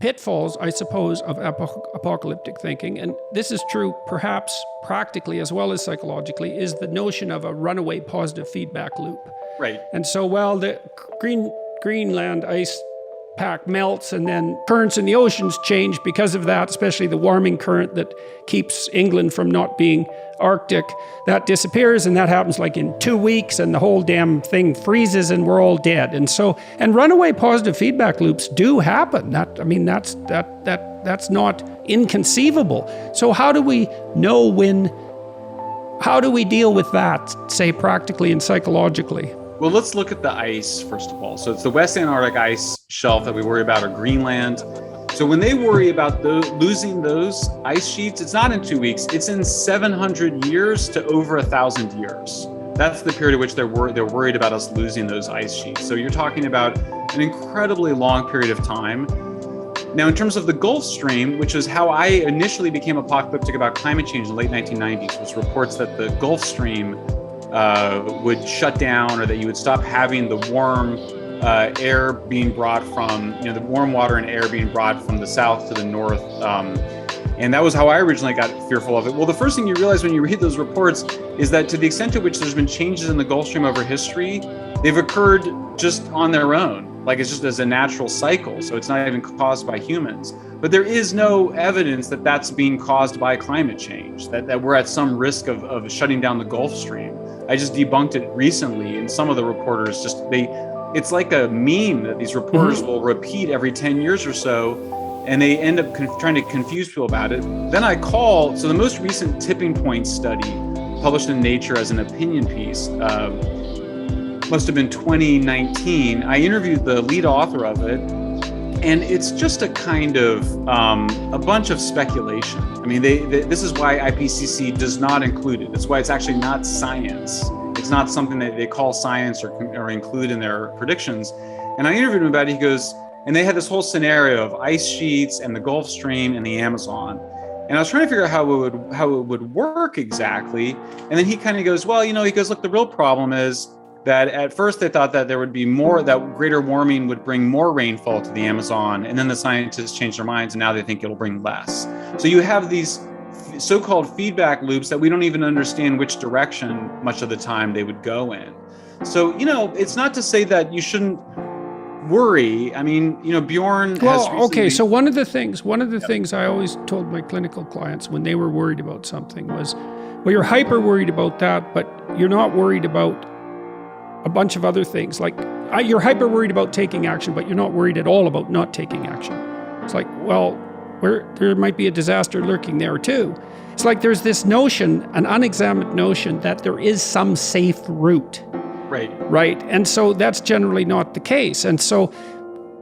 pitfalls, I suppose, of apocalyptic thinking, and this is true perhaps practically as well as psychologically, is the notion of a runaway positive feedback loop. Right. And so while the Greenland ice pack melts and then currents in the oceans change because of that, especially the warming current that keeps England from not being Arctic, that disappears, and that happens like in 2 weeks, and the whole damn thing freezes and we're all dead. And runaway positive feedback loops do happen. That's not inconceivable. So how do we know how do we deal with that, say practically and psychologically? Well, let's look at the ice, first of all. So it's the West Antarctic ice shelf that we worry about, or Greenland. So when they worry about losing those ice sheets, it's not in 2 weeks, it's in 700 years to over 1,000 years. That's the period at which they're worried about us losing those ice sheets. So you're talking about an incredibly long period of time. Now, in terms of the Gulf Stream, which is how I initially became apocalyptic about climate change in the late 1990s, was reports that the Gulf Stream would shut down, or that you would stop having the warm air being brought from, the warm water and air being brought from the south to the north. And that was how I originally got fearful of it. Well, the first thing you realize when you read those reports is that to the extent to which there's been changes in the Gulf Stream over history, they've occurred just on their own. Like it's just as a natural cycle. So it's not even caused by humans. But there is no evidence that that's being caused by climate change, that we're at some risk of shutting down the Gulf Stream. I just debunked it recently, and some of the reporters it's like a meme that these reporters will repeat every 10 years or so, and they end up trying to confuse people about it. Then so the most recent tipping point study published in Nature as an opinion piece, must have been 2019. I interviewed the lead author of it, and it's just a kind of a bunch of speculation. I mean, this is why IPCC does not include it. That's why it's actually not science. It's not something that they call science or include in their predictions. And I interviewed him about it. He goes, and they had this whole scenario of ice sheets and the Gulf Stream and the Amazon. And I was trying to figure out how it would work exactly. And then he kind of goes, well, he goes, look, the real problem is that at first they thought that there would be that greater warming would bring more rainfall to the Amazon. And then the scientists changed their minds, and now they think it'll bring less. So you have these so-called feedback loops that we don't even understand which direction much of the time they would go in. So, it's not to say that you shouldn't worry. I mean, Bjorn has recently... Okay, so one of the things I always told my clinical clients when they were worried about something was, well, you're hyper worried about that, but you're not worried about a bunch of other things. Like, you're hyper worried about taking action, but you're not worried at all about not taking action. It's like, well, there might be a disaster lurking there too. It's like there's this notion, an unexamined notion, that there is some safe route. Right. And so that's generally not the case. And so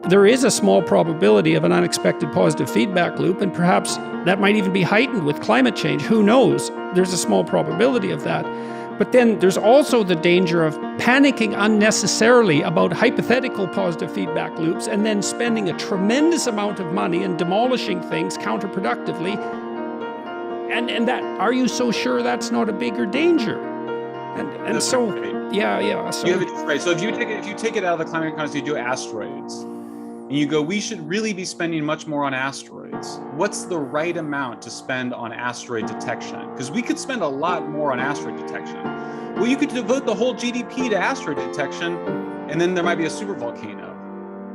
there is a small probability of an unexpected positive feedback loop, and perhaps that might even be heightened with climate change. Who knows? There's a small probability of that. But then there's also the danger of panicking unnecessarily about hypothetical positive feedback loops and then spending a tremendous amount of money and demolishing things counterproductively. And that, are you so sure that's not a bigger danger? And so, right. Yeah. So, right. So if you take it out of the climate conscious, you do asteroids, and you go, we should really be spending much more on asteroids. What's the right amount to spend on asteroid detection? Because we could spend a lot more on asteroid detection. Well, you could devote the whole GDP to asteroid detection, and then there might be a supervolcano.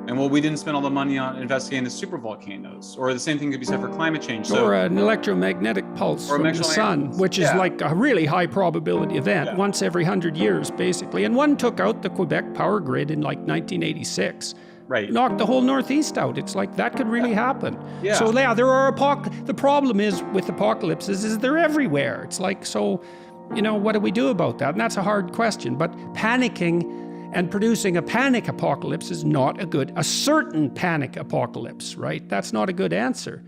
And well, we didn't spend all the money on investigating the supervolcanoes. Or the same thing could be said for climate change. Or an electromagnetic pulse from the sun, which is like a really high probability event, once every 100 years, basically. And one took out the Quebec power grid in like 1986. Right. Knocked the whole Northeast out. It's like that could really happen. Yeah. So there are the problem is with apocalypses is they're everywhere. It's like, so, what do we do about that? And that's a hard question. But panicking and producing a panic apocalypse is not a certain panic apocalypse, right? That's not a good answer.